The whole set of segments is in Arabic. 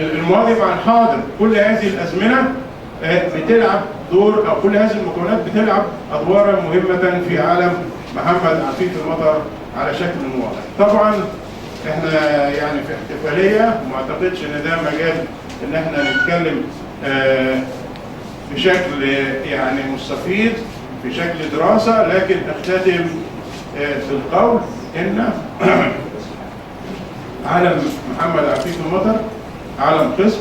الماضي مع الحاضر، كل هذه الازمنه بتلعب دور، او كل هذه المكونات بتلعب ادوارا مهمه في عالم محمد عفيف المطر على شكل واضح. طبعا احنا يعني في احتفاليه، وما اعتقدش ان ده مجال ان احنا نتكلم بشكل يعني مستفيض في شكل دراسه، لكن اختتم بالقول ان عالم محمد عفيف المطر عالم قسم،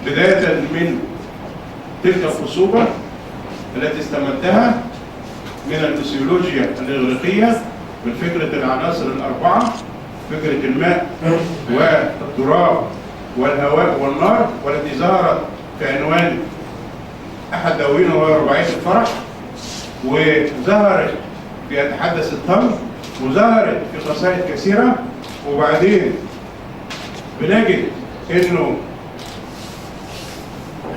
بداية من تلك الخصوبة التي استمدها من الفسيولوجيا الإغريقية، من فكرة العناصر الأربعة، فكرة الماء والتراب والهواء والنار، والتي ظهرت في عنوان أحد دواوينه وهو رباعية الفرح، وظهرت في يتحدث التمر، وظهرت في قصائد كثيرة. وبعدين بنجد انه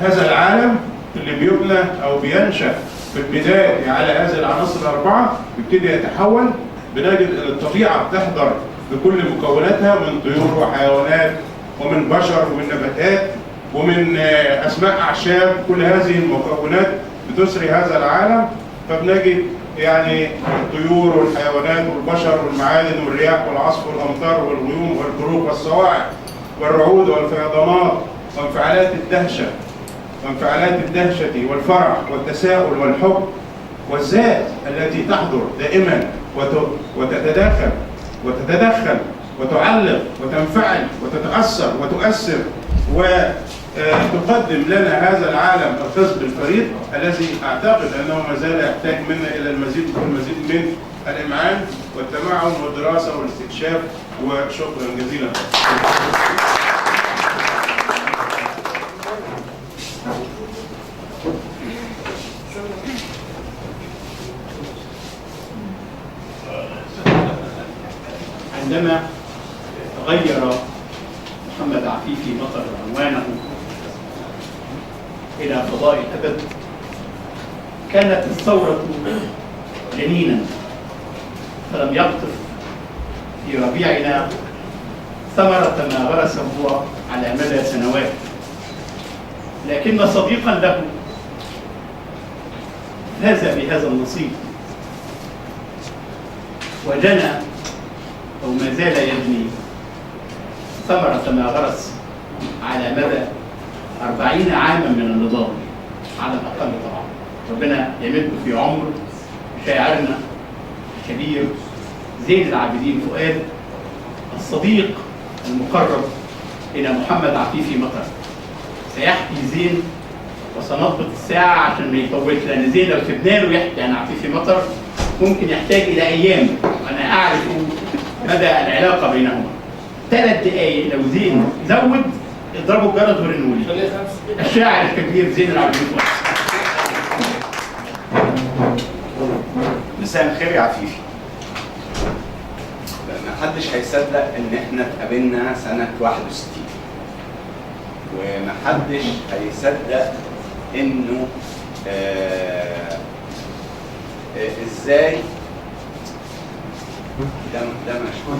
هذا العالم اللي بيبنى او بينشأ في البداية على هذه العناصر الأربعة بيبتدي يتحول. بنجد ان الطبيعة بتحضر بكل مكوناتها، من طيور وحيوانات ومن بشر ومن نباتات ومن اسماء اعشاب، كل هذه المكونات بتسري هذا العالم. فبنجد يعني الطيور والحيوانات والبشر والمعادن والرياح والعصف والامطار والغيوم والبروق والصواعق والرعود والفيضانات وانفعالات الدهشه والفرح والتساؤل والحب والذات التي تحضر دائما وتتدخل وتعلق وتنفعل وتتاثر وتؤثر وتقدم لنا هذا العالم الخصب الفريد، الذي اعتقد انه ما زال يحتاج منا الى المزيد والمزيد من الامعان والتمعن والدراسه والاستكشاف. وشكرا جزيلا. عندما غير محمد عفيفي مطر عنوانه إلى فضاء الأبد، كانت الثورة جنينا، فلم يقطف في ربيعنا ثمرة ما غرسه على مدى سنوات، لكن صديقا له فاز بهذا النصيب وجنى أو ما زال يجني ثمرة ما غرس على مدى 40 عاما من النضال على الأقل. طبعا ربنا يمد في عمر شاعرنا الكبير زين العابدين فؤاد، الصديق المقرب إلى محمد عفيفي مطر. سيحكي زين وسنضبط الساعة عشان ما يطولش، لأن زين لو سيبنا له يحكي عن عفيفي مطر ممكن يحتاج إلى أيام، وأنا أعرف مدى العلاقة بينهما. 3 دقايق لو زين زود اضربوا الجرس ورنوا لي. الشاعر الكبير زين العابدين فؤاد. مساء الخير يا عفيفي. ما حدش هيصدق ان احنا اتقابلنا سنة 61، وما حدش هيصدق انه ازاي ده مشكور.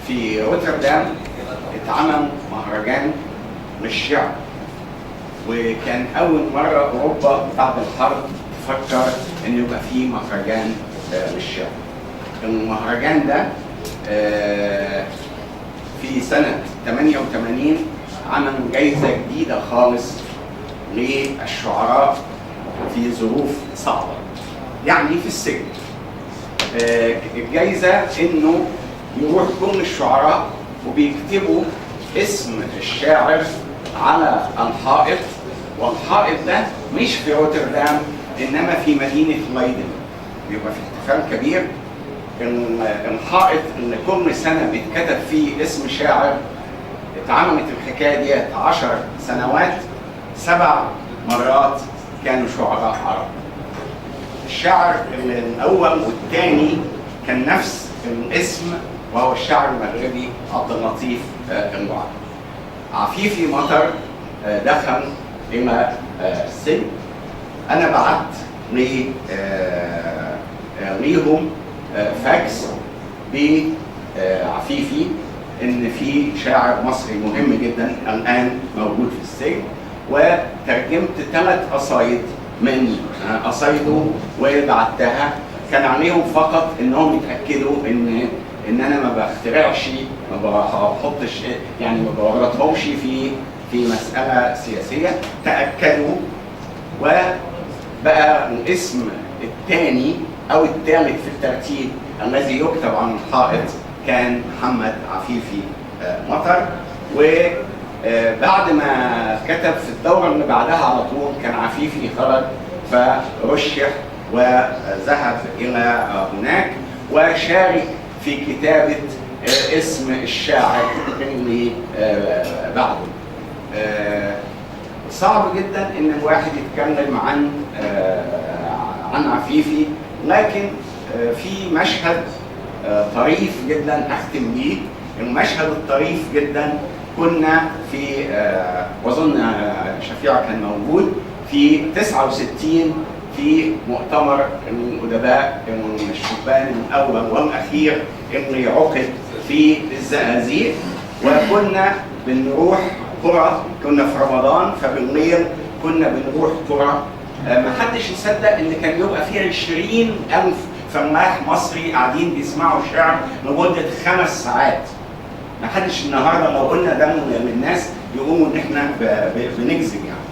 في روتردام اتعمل مهرجان للشعر، وكان أول مرة أوروبا بعد الحرب تفكر إن يبقى فيه مهرجان للشعر. المهرجان ده في سنة 88 عملوا جايزة جديدة خالص للشعراء في ظروف صعبة، يعني في السجن. الجايزة إنه يروح كل الشعراء وبيكتبوا اسم الشاعر على الحائط، والحائط ده مش في روتردام انما في مدينه ليدن. بيبقى في احتفال كبير، الحائط اللي كل سنه بيتكتب فيه اسم شاعر. اتعملت الحكايه ديت 10 سنوات، 7 مرات كانوا شعراء عرب. الشاعر الأول والثاني كان نفس الاسم، وهو الشاعر المغربي عبد اللطيف الوعد. عفيفي مطر دخل إلى السجن. أنا بعت ليهم فاكس بعفيفي إن في شاعر مصري مهم جدا الآن موجود في السجن، وترجمت 3 قصايد من قصايده وبعتها. كان عليهم فقط انهم يتاكدوا ان انا ما بخترعش، ما بحطش يعني ما بورطهمش في مساله سياسيه. تاكدوا، وبقى الاسم الثاني او الثالث في الترتيب الذي يكتب عن الحائط كان محمد عفيفي مطر. وبعد ما كتب في الدوره اللي بعدها على طول كان عفيفي خرج فرشح وذهب إلى هناك وشارك في كتابة اسم الشاعر اللي بعده. صعب جدا إن الواحد يتكلم عن عفيفي، لكن في مشهد طريف جدا أختم بيه. المشهد الطريف جدا كنا في وأظن شفيع كان موجود في 69 في مؤتمر الأدباء الشبان الأول والأخير اللي عقد في الزقازيق، وكنا بنروح قرى. كنا في رمضان، فبالليل كنا بنروح قرى. ما حدش يصدق إن كان يبقى فيه 20,000 فلاح مصري قاعدين بيسمعوا الشعر لمدة 5 ساعات. ما حدش النهارده لو قلنا ده للناس يقوموا إن إحنا بنكذب يعني.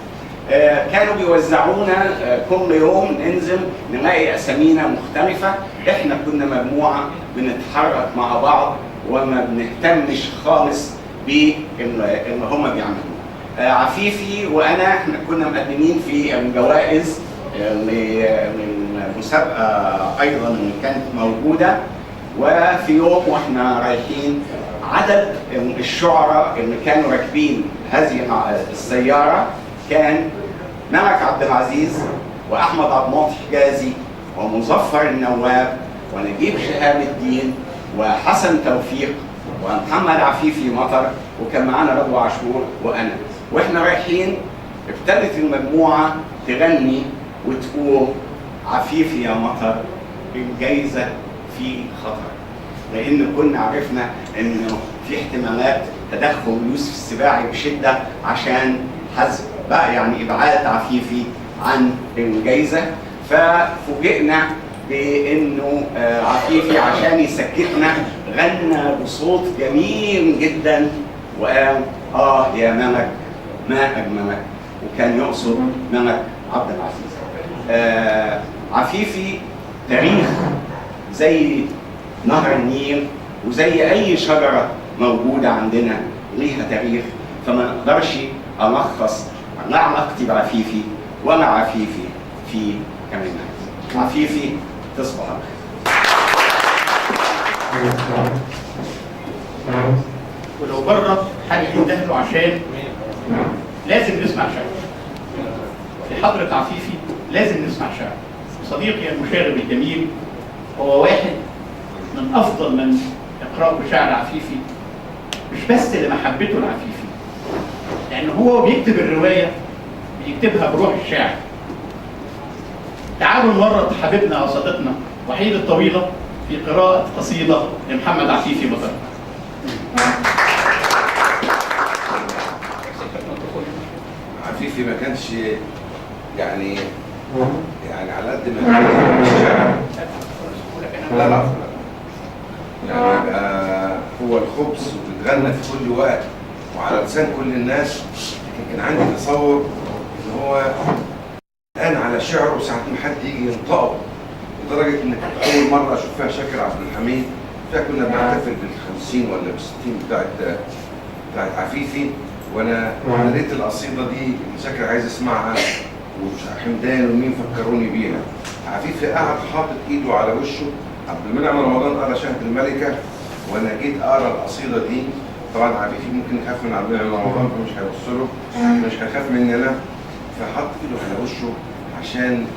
كانوا بيوزعونا كل يوم ننزل نلاقي اسامينا مختلفه. احنا كنا مجموعه بنتحرك مع بعض وما بنهتمش خالص باللي هم بيعملوه. عفيفي وانا احنا كنا مقدمين في الجوائز للمسابقه ايضا اللي كانت موجوده. وفي يوم واحنا رايحين عدد الشعراء اللي كانوا راكبين هذه السياره كان ملك عبد العزيز واحمد عبد المعطي حجازي ومظفر النواب ونجيب شهاب الدين وحسن توفيق ومحمد عفيفي مطر، وكان معانا رضوى عاشور وانا. واحنا رايحين ابتدت المجموعه تغني وتقول عفيفي يا مطر الجايزه في خطر، لان كنا عرفنا انه في احتمالات تدخل يوسف السباعي بشده عشان حذف بقى يعني ابعاد عفيفي عن الجايزه. ففوجئنا بانه عفيفي عشان يسكتنا غنى بصوت جميل جدا وقال يا ملك ما اجملك، وكان يقصد ملك عبد العزيز. عفيفي تاريخ زي نهر النيل وزي اي شجره موجوده عندنا ليها تاريخ، فما نقدرش ألخص لا علاقتي بعفيفي ولا عفيفي في كلمات. عفيفي تصبح على خير. ولو بره حاجه يندهلوا عشان لازم نسمع شعر. في حضرة عفيفي لازم نسمع شعر. صديقي المشاغب الجميل هو واحد من افضل من يقرأوا شعر عفيفي، مش بس لمحبته لعفيفي، لأن هو بيكتب الرواية بيكتبها بروح الشاعر. تعالوا نورط حبيبنا وصديقنا وحيد الطويلة في قراءة قصيدة لمحمد عفيفي مطر. عفيفي ما كانش يعني على قد ما كان الشاعر لا يعني هو الخبز وبيتغنى في كل وقت وعلى لسان كل الناس. كان عندي تصور ان هو الان على شعره ساعة ما حد يجي ينطقه، لدرجة ان كنت اول مرة اشوف فيها شاكر عبد الحميد. فكنا بنحتفل بال50 ولا بال60 بتاعت عفيفي، وانا قريت القصيدة دي شاكر عايز اسمعها وحمدان ومين فكروني بيها. عفيفي قعد حاطط ايده على وشه. عبد المنعم رمضان قرا شهد الملكة وانا جيت اقرا القصيدة دي. طبعا عفيفي ممكن يخاف من عبد المنعم رمضان فمش هيبص له، مش هيخاف مني انا، فحط ايده على وشه عشان